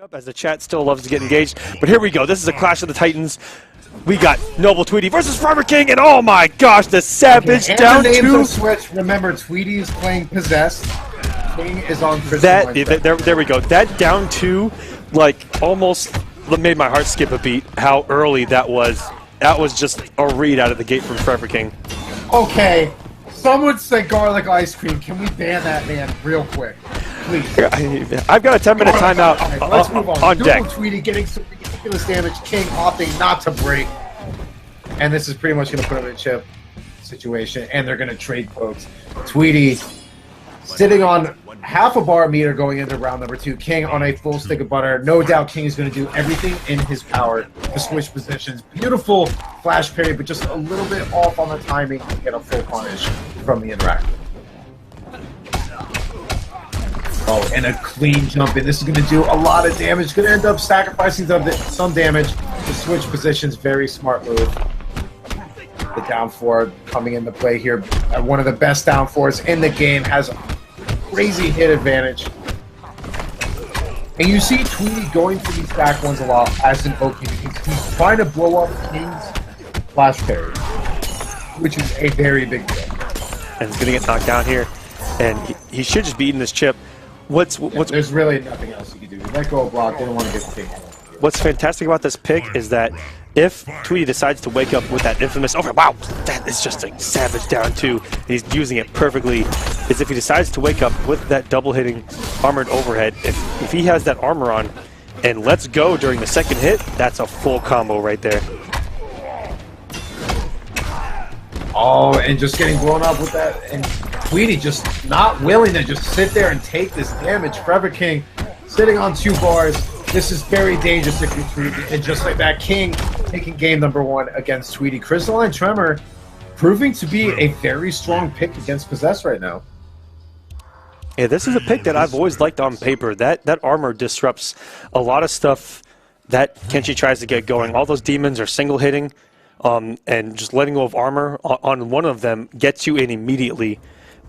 Cup, as the chat still loves to get engaged. But here we go. This is a clash of the Titans. We got Noble Tweedy versus Forever King, and oh my gosh, the Savage down the names two. are switched. Remember, Tweedy is playing Possessed. King is on Crystal. There we go. That down two, like, almost made my heart skip a beat. How early that was. That was just a read out of the gate from Forever King. Okay, someone say garlic ice cream. Can we ban that man real quick, please? I've got a 10-minute timeout Let's move on deck. Tweedy getting some ridiculous damage. King opting not to break, and this is pretty much going to put him in a chip situation, and they're going to trade folks. Tweedy sitting on half a bar meter going into round number 2. King on a full stick of butter. No doubt King is going to do everything in his power to switch positions. Beautiful flash parry, but just a little bit off on the timing to get a full punish from the interactive. Oh, and a clean jump in. This is going to do a lot of damage. Going to end up sacrificing some damage to switch positions. Very smart move. The down 4 coming into play here. One of the best down 4s in the game. Has a crazy hit advantage. And you see Tweedy going for these back ones a lot as an OP. He's trying to blow up King's flash parry, which is a very big deal. And he's going to get knocked down here. And he should just be eating this chip. There's really nothing else you can do. Let go of block. They don't want to get the King. What's fantastic about this pick is that if Tweedy decides to wake up with that infamous wow, that is just a savage down 2. He's using it perfectly. Is if he decides to wake up with that double hitting armored overhead, if he has that armor on and lets go during the second hit, that's a full combo right there. Oh, and just getting blown up with that, and Tweedy just not willing to just sit there and take this damage. Forever King sitting on 2 bars. This is very dangerous if you're Tweedy. And just like that, King taking game number 1 against Tweedy. Crystalline Tremor proving to be a very strong pick against Possess right now. Yeah, this is a pick that I've always liked on paper. That armor disrupts a lot of stuff that Kenshi tries to get going. All those demons are single hitting, and just letting go of armor on one of them gets you in immediately.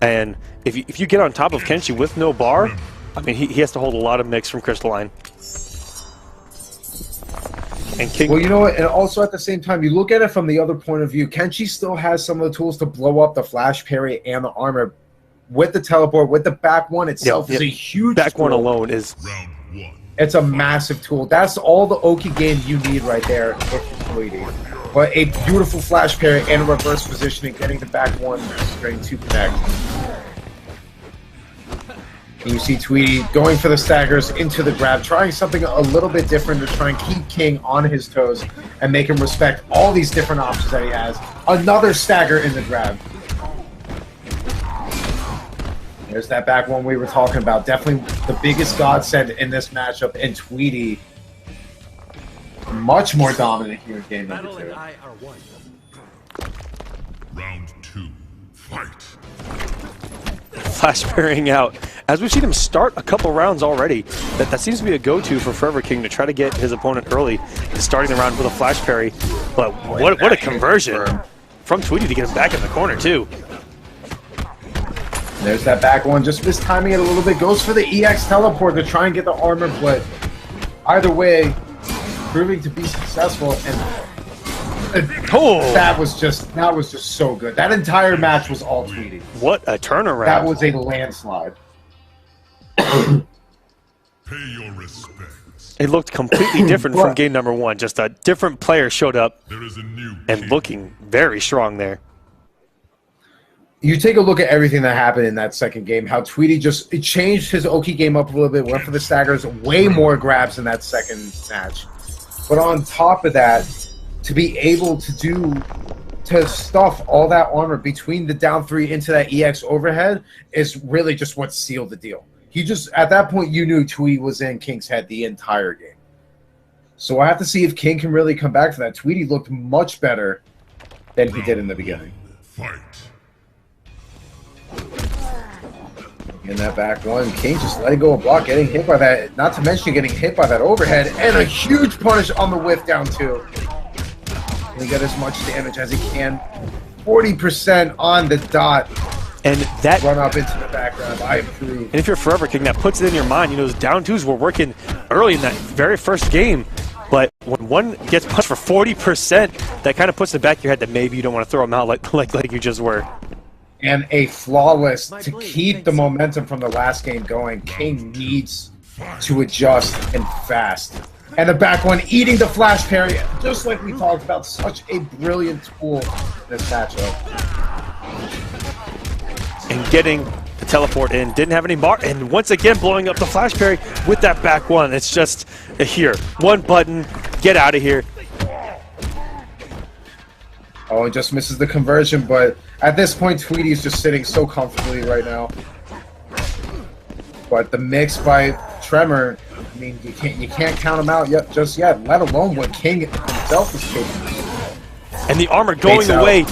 And if you get on top of Kenshi with no bar, I mean, he has to hold a lot of mix from Crystalline. And King, well, you know what? And also at the same time, you look at it from the other point of view. Kenshi still has some of the tools to blow up the flash parry and the armor with the teleport, with the back one itself is a huge back tool. one alone is. It's a massive tool. That's all the Oki game you need right there if you're Tweedy. But a beautiful flash parry and a reverse positioning, getting the back one straight to connect. And you see Tweedy going for the staggers into the grab, trying something a little bit different to try and keep King on his toes and make him respect all these different options that he has. Another stagger in the grab. There's that back one we were talking about. Definitely the biggest godsend in this matchup. And Tweedy, much more dominant here in game number 2. Round 2, fight. Flash parrying out. As we've seen him start a couple rounds already, that seems to be a go-to for Forever King to try to get his opponent early, starting the round with a flash parry. But what a conversion from Tweedy to get him back in the corner too. There's that back one, just mistiming it a little bit. Goes for the EX teleport to try and get the armor, but either way, proving to be successful. And that was just so good. That entire match was all Tweedy. What a turnaround! That was a landslide. Pay your respects. It looked completely different from game number 1. Just a different player showed up There is a new and looking very strong there. You take a look at everything that happened in that second game, how Tweedy just changed his Oki game up a little bit, went for the staggers, way more grabs in that second match. But on top of that, to be able to stuff all that armor between the down 3 into that EX overhead is really just what sealed the deal. He just, at that point, you knew Tweedy was in King's head the entire game. So I have to see if King can really come back for that. Tweedy looked much better than he did in the beginning. Fight. In that back one, King just letting go of block, getting hit by that, not to mention getting hit by that overhead, and a huge punish on the whiff down 2. He got as much damage as he can. 40% on the dot. And that run up into the background, I approve. And if you're Forever King, that puts it in your mind. You know, those down 2s were working early in that very first game. But when one gets punched for 40%, that kind of puts in the back of your head that maybe you don't want to throw him out like you just were. And a flawless to keep the momentum from the last game going. King needs to adjust and fast. And the back one eating the flash parry, just like we talked about. Such a brilliant tool in this matchup. And getting the teleport in, didn't have any mark, and once again blowing up the flash parry with that back one. It's just here, one button, get out of here. Oh, it just misses the conversion, but at this point, Tweedy is just sitting so comfortably right now. But the mix by Tremor, I mean, you can't count him out just yet, let alone what King himself is capable. And the armor going away,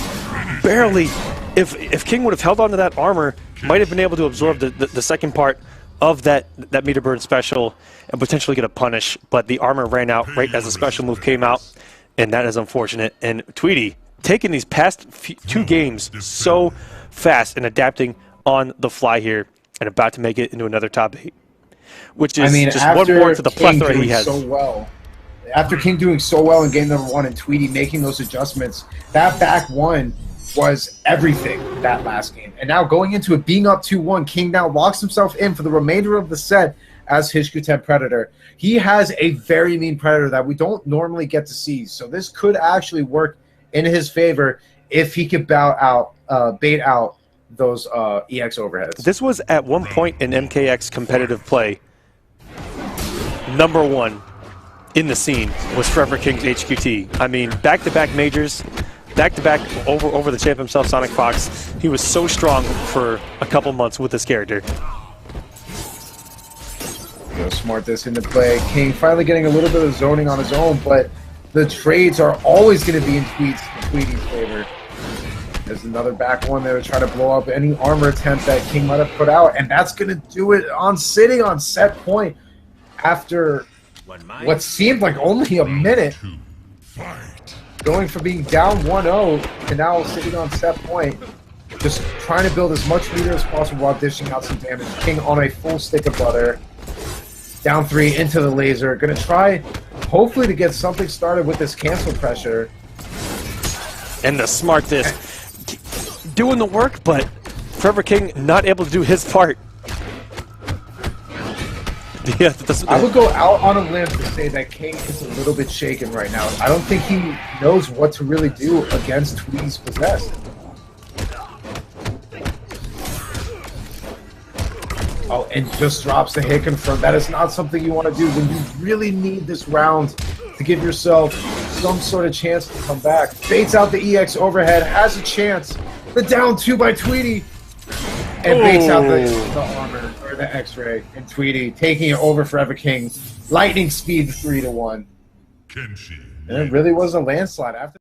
barely. If King would have held on to that armor, might have been able to absorb the second part of that meter burn special and potentially get a punish, but the armor ran out right as the special move came out, and that is unfortunate. And Tweedy taking these past two games so fast and adapting on the fly here and about to make it into another top 8, which is just one more to the plethora he has. After King doing so well in game number 1 and Tweedy making those adjustments, that back one was everything that last game. And now going into it being up 2-1, King now locks himself in for the remainder of the set as Hishkuten Predator. He has a very mean Predator that we don't normally get to see, so this could actually work in his favor if he could bait out those EX overheads. This was at one point in MKX competitive play. Number 1 in the scene was Forever King's HQT. I mean, back-to-back majors, back-to-back over the champ himself, Sonic Fox. He was so strong for a couple months with this character. Go smart this into play. King finally getting a little bit of zoning on his own, but the trades are always going to be in Tweedy's favor. There's another back one there to try to blow up any armor attempt that King might have put out, and that's going to do it on sitting on set point after what seemed like only a minute. Going from being down 1-0 to now sitting on set point, just trying to build as much meter as possible while dishing out some damage. King on a full stick of butter. Down 3 into the laser. Gonna try, hopefully, to get something started with this cancel pressure. And the smartness doing the work, but Forever King not able to do his part. Yeah, I would go out on a limb to say that King is a little bit shaken right now. I don't think he knows what to really do against Tweedy's possess. Oh, and just drops the hit confirm. That is not something you want to do when you really need this round to give yourself some sort of chance to come back. Baits out the EX overhead, has a chance. The down 2 by Tweedy. And baits out the armor, or the X-ray. And Tweedy taking it over Forever King. Lightning speed 3-1. And it really was a landslide after.